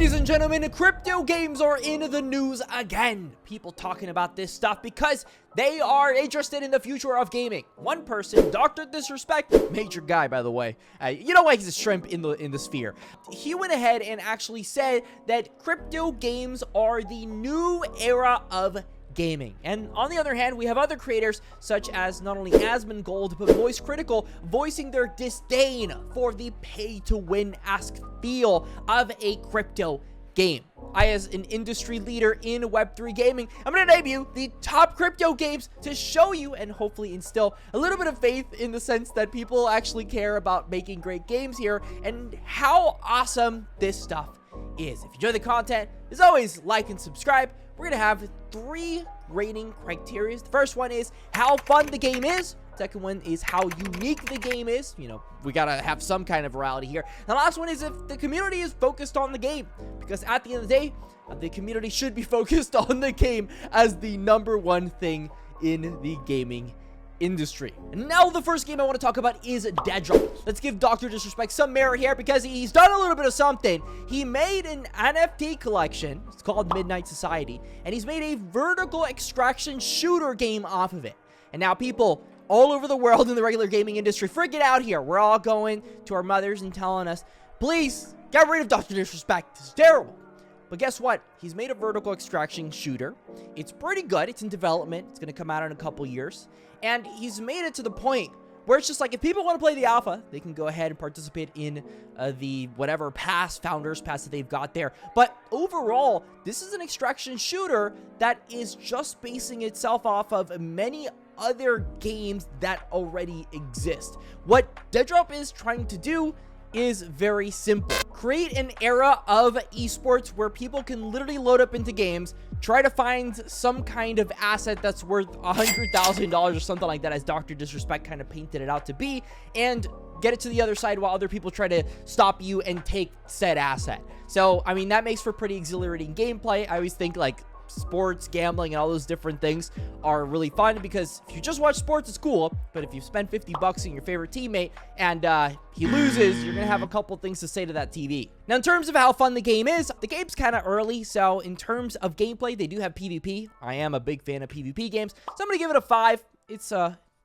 Ladies and gentlemen, crypto games are in the news again. People talking about this stuff because they are interested in the future of gaming. One person, Dr. Disrespect, major guy by the way, you know why he's a shrimp in the sphere. He went ahead and actually said that crypto games are the new era of gaming. And on the other hand, we have other creators such as not only Asmongold but Voice Critical voicing their disdain for the pay-to-win-esque feel of a crypto game. As an industry leader in Web3 gaming, I'm going to debut the top crypto games to show you and hopefully instill a little bit of faith in the sense that people actually care about making great games here and how awesome this stuff is. If you enjoy the content, as always, like and subscribe. We're going to have 3 rating criteria. The first one is how fun the game is. Second one is how unique the game is. You know, we got to have some kind of virality here. The last one is if the community is focused on the game. Because at the end of the day, the community should be focused on the game as the #1 thing in the gaming industry. And now the first game I want to talk about is Dead Drop. Let's give Dr. Disrespect some merit here because he's done a little bit of something. He made an NFT collection. It's called Midnight Society. And he's made a vertical extraction shooter game off of it. And now people all over the world in the regular gaming industry freaking out here. We're all going to our mothers and telling us, please get rid of Dr. Disrespect. It's terrible. But guess what? He's made a vertical extraction shooter. It's pretty good. It's in development. It's going to come out in a couple years. And he's made it to the point where it's just like, if people want to play the alpha, they can go ahead and participate in the whatever founders pass that they've got there. But overall, this is an extraction shooter that is just basing itself off of many other games that already exist. What Dead Drop is trying to do is very simple. Create an era of esports where people can literally load up into games, try to find some kind of asset that's worth $100,000 or something like that, as Dr. Disrespect kind of painted it out to be, and get it to the other side while other people try to stop you and take said asset. So, I mean, that makes for pretty exhilarating gameplay. I always think like sports, gambling, and all those different things are really fun because if you just watch sports, it's cool. But if you spend $50 on your favorite teammate and he loses, you're going to have a couple things to say to that TV. Now, in terms of how fun the game is, the game's kind of early. So in terms of gameplay, they do have PvP. I am a big fan of PvP games. So I'm going to give it a 5. It's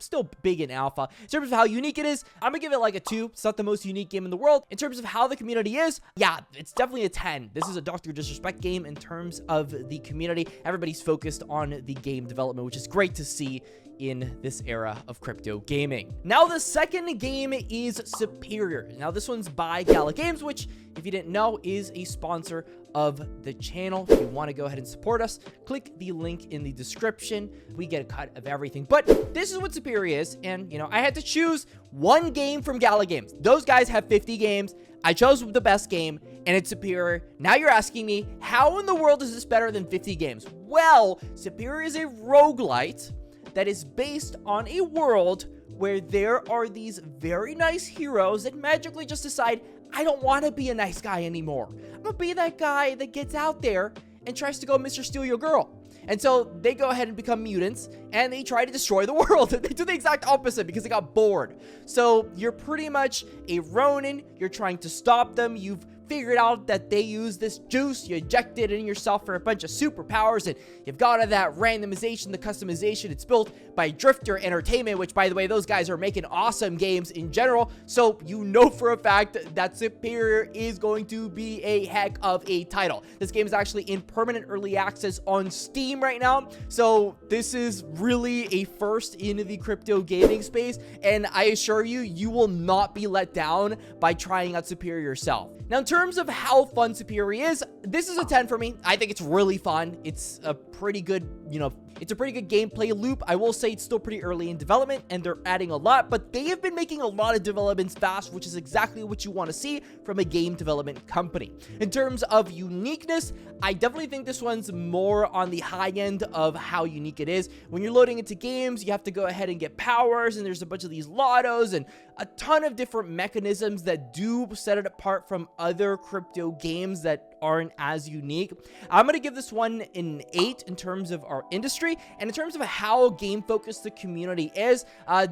still big in alpha. In terms of how unique it is, I'm gonna give it like a 2. It's not the most unique game in the world. In terms of how the community is, yeah, it's definitely a 10. This is a Dr. Disrespect game in terms of the community. Everybody's focused on the game development, which is great to see in this era of crypto gaming. Now, the second game is Superior. Now, this one's by Gala Games, which, if you didn't know, is a sponsor of the channel. If you want to go ahead and support us, click the link in the description. We get a cut of everything. But this is what Superior is, and, you know, I had to choose one game from Gala Games. Those guys have 50 games. I chose the best game, and it's Superior. Now you're asking me, how in the world is this better than 50 games? Well, Superior is a roguelite that is based on a world where there are these very nice heroes that magically just decide, I don't want to be a nice guy anymore. I'm going to be that guy that gets out there and tries to go Mr. Steal Your Girl. And so they go ahead and become mutants and they try to destroy the world. They do the exact opposite because they got bored. So you're pretty much a Ronin. You're trying to stop them. You've figured out that they use this juice, you inject it in yourself for a bunch of superpowers, and you've got all that randomization, the customization. It's built by Drifter Entertainment, which, by the way, those guys are making awesome games in general, so you know for a fact that Superior is going to be a heck of a title. This game is actually in permanent early access on Steam right now, so this is really a first in the crypto gaming space, and I assure you, you will not be let down by trying out Superior yourself. Now, in terms of how fun Superior is, this is a 10 for me. I think it's really fun. It's a pretty good, it's a pretty good gameplay loop. I will say it's still pretty early in development and they're adding a lot, but they have been making a lot of developments fast, which is exactly what you want to see from a game development company. In terms of uniqueness, I definitely think this one's more on the high end of how unique it is. When you're loading into games, you have to go ahead and get powers, and there's a bunch of these lottos and a ton of different mechanisms that do set it apart from other crypto games that aren't as unique. I'm going to give this one an 8 in terms of our industry, and in terms of how game focused the community is,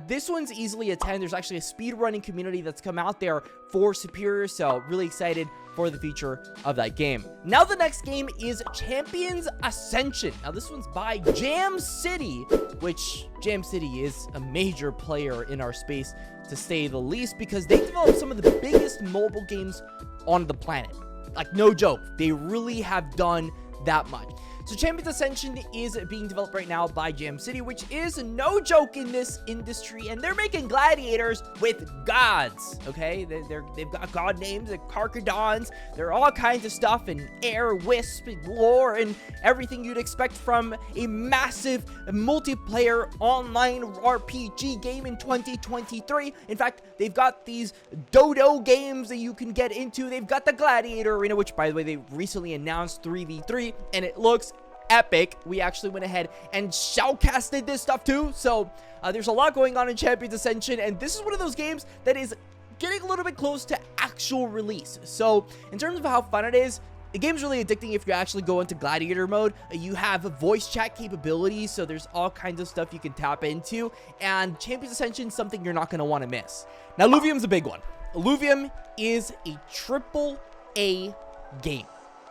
this one's easily a 10. There's actually a speedrunning community that's come out there for Superior, so really excited for the future of that game. Now the next game is Champions Ascension. Now this one's by Jam City, which Jam City is a major player in our space, to say the least, because they develop some of the biggest mobile games on the planet. Like, no joke, they really have done that much. So Champions Ascension is being developed right now by Jam City, which is no joke in this industry, and they're making gladiators with gods, okay? They've got god names, like Carcadons, there are all kinds of stuff, and air, wisp, and lore, and everything you'd expect from a massive multiplayer online RPG game in 2023. In fact, they've got these dodo games that you can get into. They've got the Gladiator Arena, which, by the way, they recently announced 3v3, and it looks epic. We actually went ahead and shoutcasted this stuff too, so there's a lot going on in Champions Ascension, and this is one of those games that is getting a little bit close to actual release. So in terms of how fun it is, the game's really addicting if you actually go into gladiator mode. You have voice chat capabilities, so there's all kinds of stuff you can tap into, and Champions Ascension is something you're not going to want to miss. Now Luvium's a big one. Luvium is a AAA game.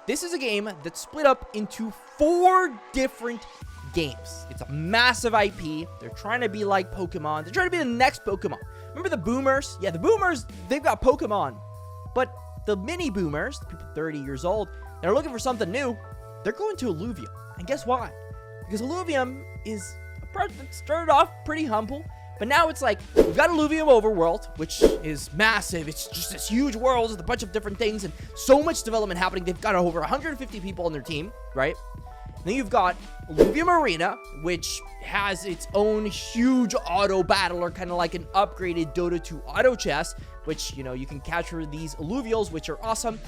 This is a game that's split up into 4 different games. It's a massive IP. They're trying to be like Pokemon. They're trying to be the next Pokemon. Remember the boomers? Yeah, the boomers, they've got Pokemon. But the mini boomers, the people 30 years old, they're looking for something new. They're going to Luvium. And guess why? Because Luvium is a project that started off pretty humble, but now it's like, we've got a Luvium overworld, which is massive. It's just this huge world with a bunch of different things and so much development happening. They've got over 150 people on their team, right? Then you've got Luvium Arena, which has its own huge auto battler, kind of like an upgraded Dota 2 auto chess, which, you know, you can capture these alluvials, which are awesome.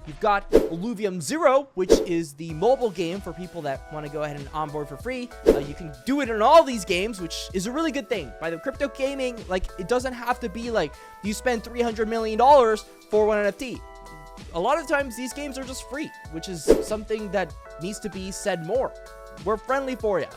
You've got Luvium Zero, which is the mobile game for people that want to go ahead and onboard for free. You can do it in all these games, which is a really good thing. By the crypto gaming, like, it doesn't have to be like you spend $300 million for one NFT. A lot of times these games are just free, which is something that needs to be said more. We're friendly for you.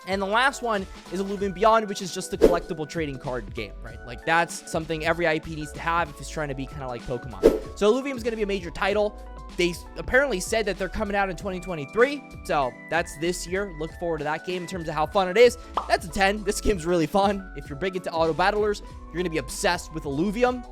And the last one is Luvium Beyond, which is just the collectible trading card game, right? Like, that's something every IP needs to have if it's trying to be kind of like Pokemon. So Luvium is going to be a major title. They apparently said that they're coming out in 2023, so that's this year. Look forward to that game in terms of how fun it is. That's a 10. This game's really fun. If you're big into auto battlers, you're going to be obsessed with Luvium.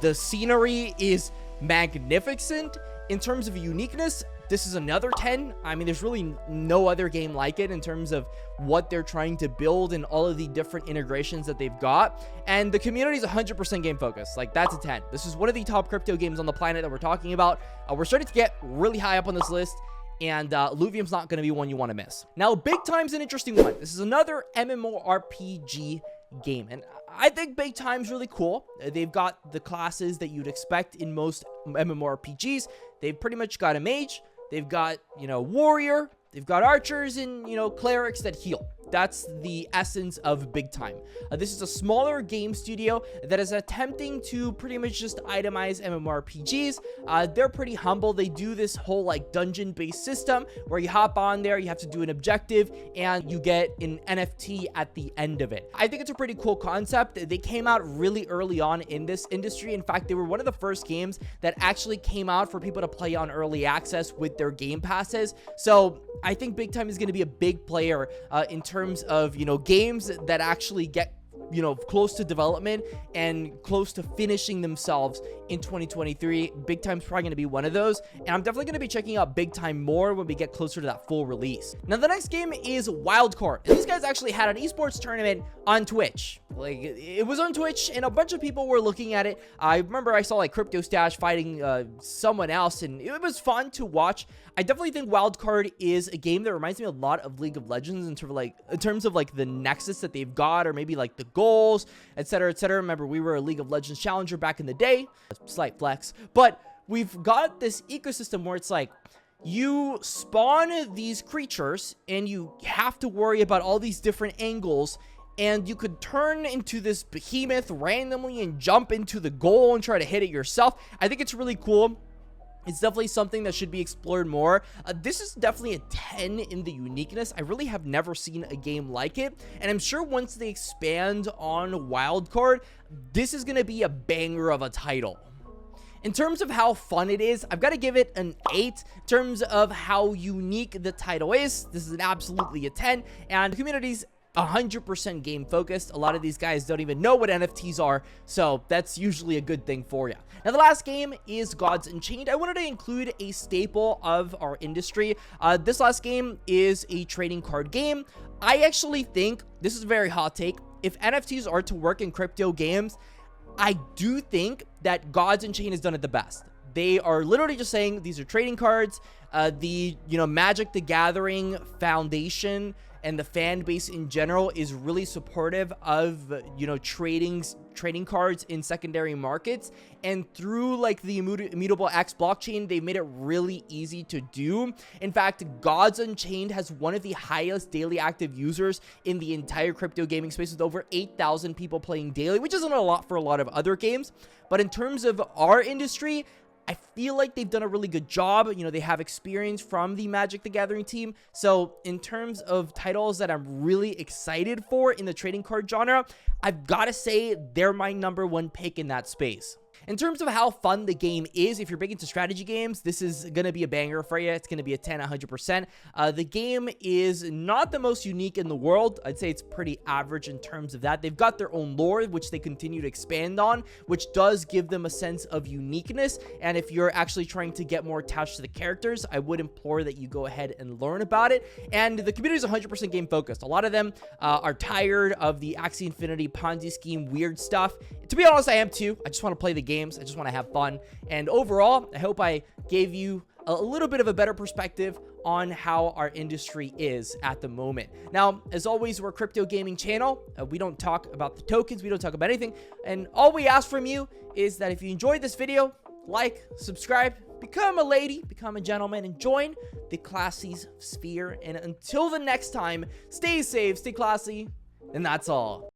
The scenery is magnificent. In terms of uniqueness, this is another 10. I mean, there's really no other game like it in terms of what they're trying to build and all of the different integrations that they've got. And the community is 100% game focused. Like, that's a 10. This is one of the top crypto games on the planet that we're talking about. We're starting to get really high up on this list, and Luvium's not going to be one you want to miss. Now, Big Time's an interesting one. This is another MMORPG game, and I think Big Time's really cool. They've got the classes that you'd expect in most MMORPGs. They've pretty much got a mage. They've got, you know, warrior. They've got archers and, you know, clerics that heal. That's the essence of Big Time. This is a smaller game studio that is attempting to pretty much just itemize MMORPGs. They're pretty humble. They do this whole like dungeon-based system where you hop on there, you have to do an objective, and you get an NFT at the end of it. I think it's a pretty cool concept. They came out really early on in this industry. In fact, they were one of the first games that actually came out for people to play on early access with their game passes. So I think Big Time is going to be a big player in terms of, you know, games that actually get, you know, close to development and close to finishing themselves in 2023. Big Time's probably going to be one of those, and I'm definitely going to be checking out Big Time more when we get closer to that full release. Now, the next game is Wildcard, and these guys actually had an esports tournament on Twitch. Like, it was on Twitch, and a bunch of people were looking at it. I remember I saw like Crypto Stash fighting someone else, and it was fun to watch. I definitely think Wildcard is a game that reminds me a lot of League of Legends in terms of like the nexus that they've got, or maybe like the goals, etc., etc. Remember, we were a League of Legends challenger back in the day. Slight flex, but we've got this ecosystem where it's like you spawn these creatures and you have to worry about all these different angles, and you could turn into this behemoth randomly and jump into the goal and try to hit it yourself. I think it's really cool. It's definitely something that should be explored more. This is definitely a 10 in the uniqueness. I really have never seen a game like it. And I'm sure once they expand on Wildcard, this is going to be a banger of a title. In terms of how fun it is, I've got to give it an 8. In terms of how unique the title is, this is an absolutely a 10. And the community's 100% game focused. A lot of these guys don't even know what NFTs are, so that's usually a good thing for you. Now, the last game is Gods Unchained. I wanted to include a staple of our industry. This last game is a trading card game. I actually think, this is a very hot take, if NFTs are to work in crypto games, I do think that Gods Unchained has done it the best. They are literally just saying these are trading cards. The Magic the Gathering Foundation and the fan base in general is really supportive of trading cards in secondary markets, and through like the Immutable X blockchain, they made it really easy to do. In fact, Gods Unchained has one of the highest daily active users in the entire crypto gaming space, with over 8,000 people playing daily, which isn't a lot for a lot of other games. But in terms of our industry, I feel like they've done a really good job. They have experience from the Magic the Gathering team. So in terms of titles that I'm really excited for in the trading card genre, I've got to say they're my #1 pick in that space. In terms of how fun the game is, if you're big into strategy games, this is going to be a banger for you. It's going to be a 10, 100%. The game is not the most unique in the world. I'd say it's pretty average in terms of that. They've got their own lore, which they continue to expand on, which does give them a sense of uniqueness. And if you're actually trying to get more attached to the characters, I would implore that you go ahead and learn about it. And the community is 100% game focused. A lot of them are tired of the Axie Infinity Ponzi scheme weird stuff. To be honest, I am too. I just want to play the games. I just want to have fun. And overall, I hope I gave you a little bit of a better perspective on how our industry is at the moment. Now, as always, we're a crypto gaming channel. We don't talk about the tokens. We don't talk about anything. And all we ask from you is that if you enjoyed this video, like, subscribe, become a lady, become a gentleman, and join the classy sphere. And until the next time, stay safe, stay classy, and that's all.